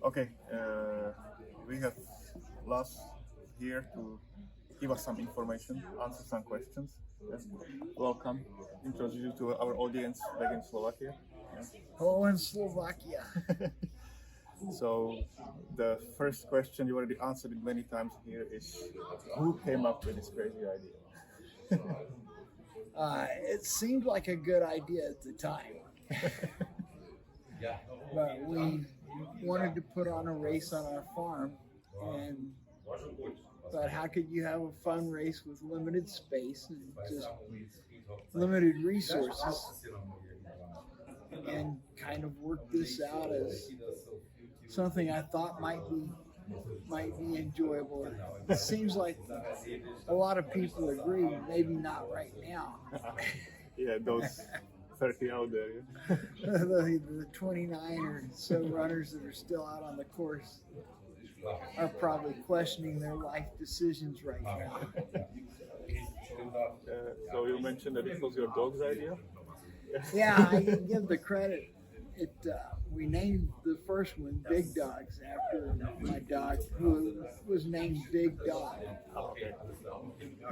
Okay, we have Lars here to give us some information, answer some questions. Yes. Welcome. Introduce you to our audience back in Slovakia. Yes. Hello in Slovakia. So the first question, you already answered it many times here, is who came up with this crazy idea? It seemed like a good idea at the time. But we wanted to put on a race on our farm, and thought, how could you have a fun race with limited space and just limited resources, and kind of work this out as something I thought might be enjoyable. It seems like a lot of people agree, maybe not right now. Yeah, those 30 out there. Yeah? The 29 or so runners that are still out on the course are probably questioning their life decisions right now. So you mentioned that it was your dog's idea? Yeah, I can give the credit. We named the first one Big Dogs after my dog, who was named Big Dog. Okay.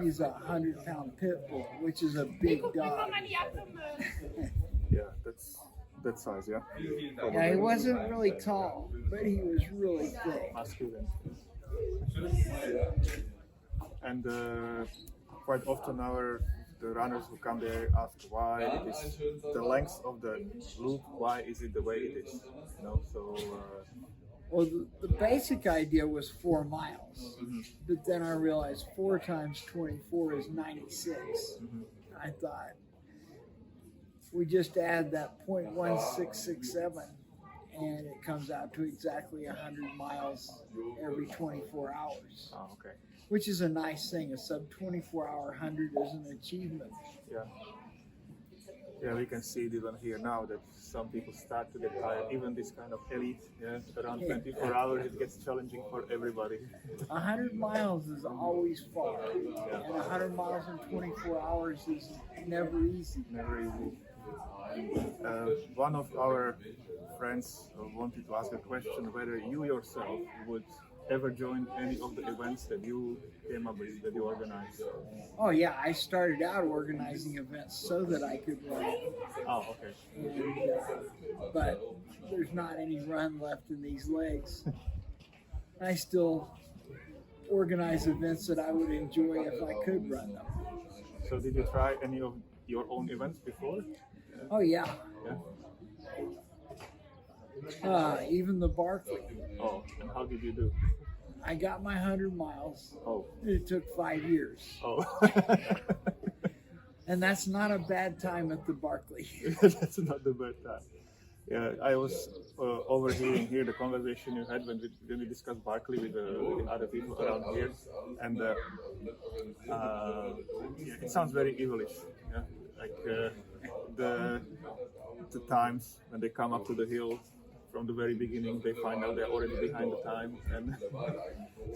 He's a 100-pound pit bull, which is a big dog. Yeah, that's that size, yeah? Yeah, he wasn't really tall, but he was really thick. Masculine. And quite often the runners who come there ask why it is the length of the loop, why is it the way it is, you know, so Well, the basic idea was 4 miles, but then I realized 4 times 24 is 96. I thought we just add that 0.1667 and it comes out to exactly 100 miles every 24 hours. oh, okay. Which is a nice thing. A sub 24-hour 100 is an achievement. Yeah. Yeah, we can see it even here now that some people start to get tired. Even this kind of elite, around 24 hours, it gets challenging for everybody. 100 miles is always far, and 100 miles in 24 hours is never easy. Never easy. One of our friends wanted to ask a question whether you yourself would ever join any of the events that you came up with, that you organized. Oh yeah, I started out organizing events so that I could run. Oh, okay. But there's not any run left in these legs. I still organize events that I would enjoy if I could run them. So did you try any of your own events before? Oh yeah. Yeah. Even the Barkley. Oh, and how did you do? I got my 100 miles. Oh. It took 5 years. Oh. And that's not a bad time at the Barkley. That's not the bad time. Yeah, I was overhearing here the conversation you had when we discussed Barkley with the other people around here, and yeah, it sounds very evilish. Yeah, like the times when they come up to the hill. From the very beginning, they find out they're already behind the time. And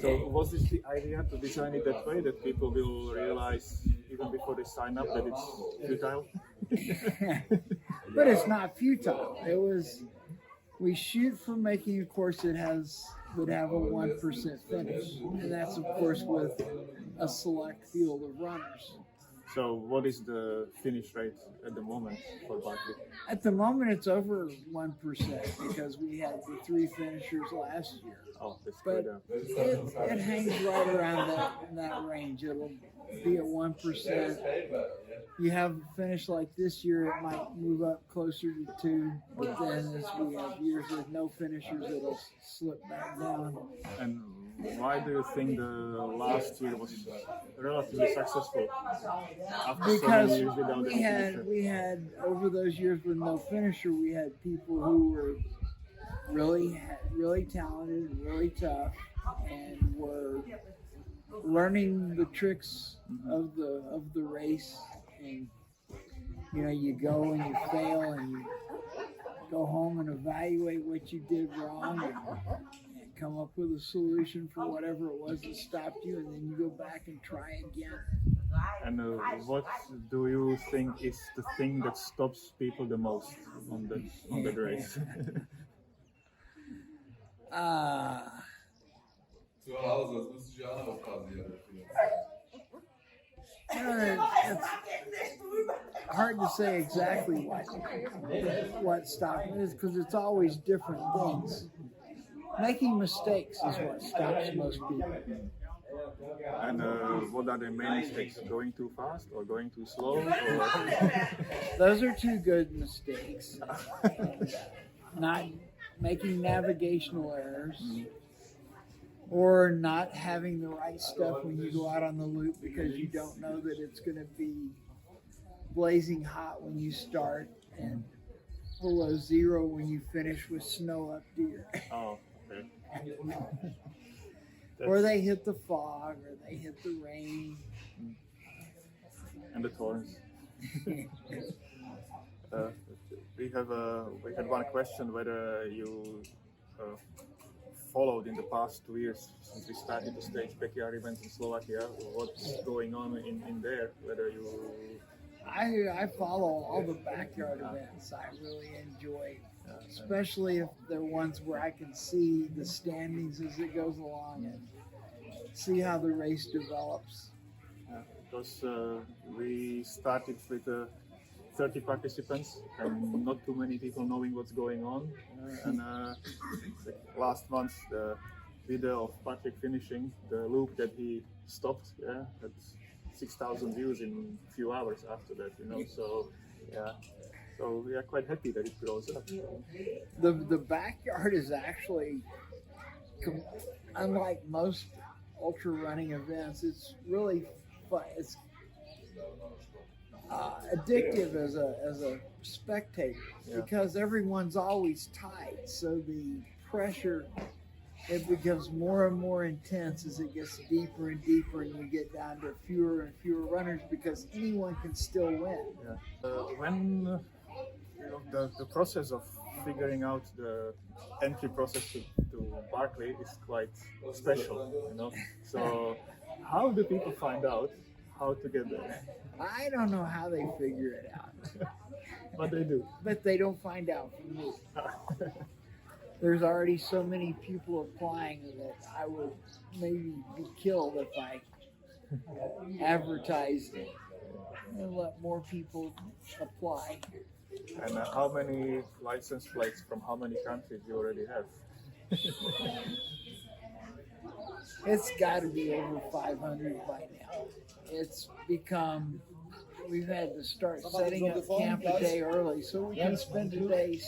so, was this the idea to design it that way, that people will realize even before they sign up that it's futile? But it's not futile. It was, we shoot for making a course that would have a 1% finish, and that's of course with a select field of runners. So, what is the finish rate at the moment for Barkley? At the moment, it's over 1% because we had the 3 finishers last year. Oh, that's But good. it hangs right around that range. It'll be at 1%. You have a finish like this year, it might move up closer to 2. But then as we have years with no finishers, it'll slip back down. And why do you think the last year was relatively successful? After so Because many years without any finisher? we had over those years with no finisher, we had people who were really talented and really tough, and were learning the tricks of the race. And you know, you go and you fail, and you go home and evaluate what you did wrong, and come up with a solution for whatever it was that stopped you, and then you go back and try again. And what do you think is the thing that stops people the most on the race? Zu Hause, das müsste ich auch noch pausieren. It's hard to say exactly what stops it is because it's always different things. Making mistakes is what stops most people. And what are the main mistakes? Going too fast or going too slow? Or... Those are two good mistakes. Not making navigational errors. Or not having the right stuff when you go out on the loop because you don't know that it's going to be blazing hot when you start and below zero when you finish with snow up deer. Oh, okay. Or they hit the fog or they hit the rain. And the thorns. We had one question whether you followed in the past 2 years since we started to stage backyard events in Slovakia. What's going on in there? Whether you... I follow all the backyard events. I really enjoy, especially if they're ones where I can see the standings as it goes along and see how the race develops. Because we started with 30 participants and not too many people knowing what's going on. And last month, the video of Patrick finishing the loop that he stopped, had 6,000 views in a few hours after that, So we are quite happy that it grows up. The backyard is actually, unlike most ultra running events, it's really fun. It's addictive as a spectator because everyone's always tight, so the pressure, it becomes more and more intense as it gets deeper and deeper and you get down to fewer and fewer runners because anyone can still win. When the process of figuring out the entry process to Barkley is quite special, So how do people find out how to get there? I don't know how they figure it out. But they do. But they don't find out from me. There's already so many people applying that I would maybe be killed if I advertised it and let more people apply. And how many license plates from how many countries you already have? It's got to be over 500 by now. It's become, we've had to start setting up camp a day early so we can spend a day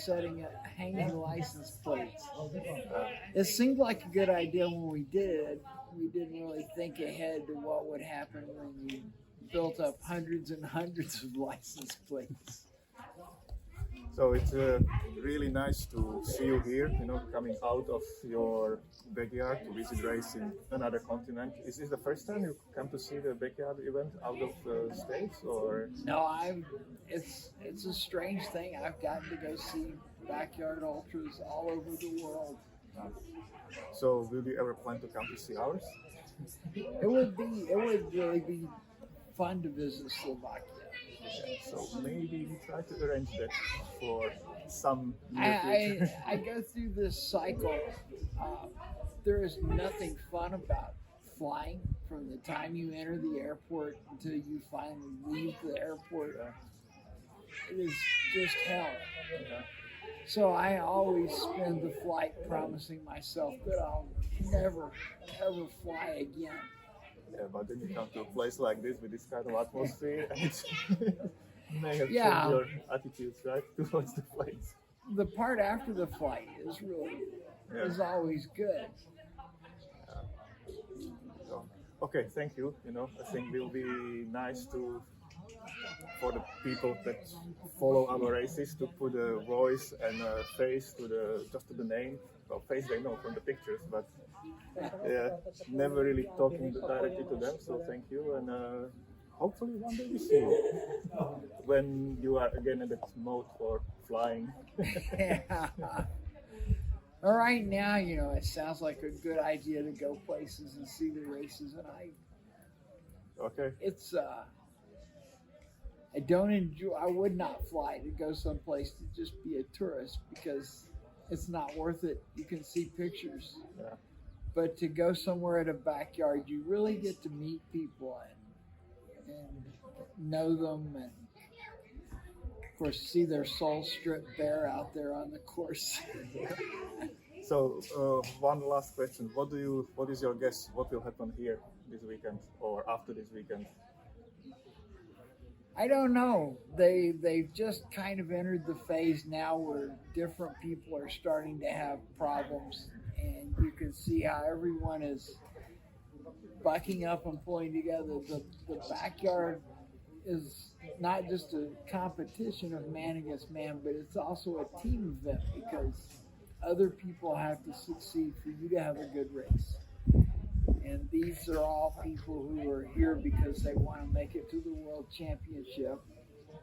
hanging license plates. It seemed like a good idea when we did it. We didn't really think ahead to what would happen when you built up hundreds and hundreds of license plates. So it's really nice to see you here, coming out of your backyard to visit race in another continent. Is this the first time you come to see the backyard event out of the States, or? No, it's a strange thing. I've gotten to go see backyard ultras all over the world. So will you ever plan to come to see ours? It would really be fun to visit Slovakia. So maybe we try to arrange that for some near future. I go through this cycle. There is nothing fun about flying from the time you enter the airport until you finally leave the airport. It is just hell. So I always spend the flight promising myself that I'll never, ever fly again. Yeah, but then you come to a place like this with this kind of atmosphere, and it may have changed your attitudes, right, towards the flights. The part after the flight is is always good. So, okay, thank you. I think it will be nice for the people that follow our races to put a voice and a face to the name. Well, face they know from the pictures, but never really talking directly to them. So thank you, and hopefully one day we see you when you are again in that mode for flying. All right, now it sounds like a good idea to go places and see the races, and it's I would not fly to go someplace to just be a tourist because it's not worth it. You can see pictures. Yeah. But to go somewhere at a backyard, you really get to meet people and know them, and of course see their soul stripped bare out there on the course. So one last question: What is your guess? What will happen here this weekend or after this weekend? I don't know. They've just kind of entered the phase now where different people are starting to have problems, and you can see how everyone is bucking up and pulling together. The backyard is not just a competition of man against man, but it's also a team event because other people have to succeed for you to have a good race. And these are all people who are here because they want to make it to the World Championship.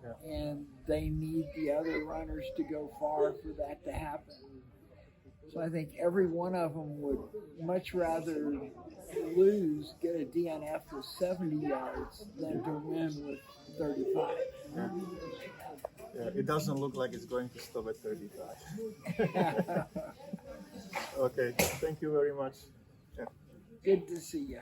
Yeah. And they need the other runners to go far for that to happen. So I think every one of them would much rather lose, get a DNF with 70 yards than to win with 35. Yeah. Yeah, it doesn't look like it's going to stop at 35. Okay, thank you very much. Yeah. Good to see you.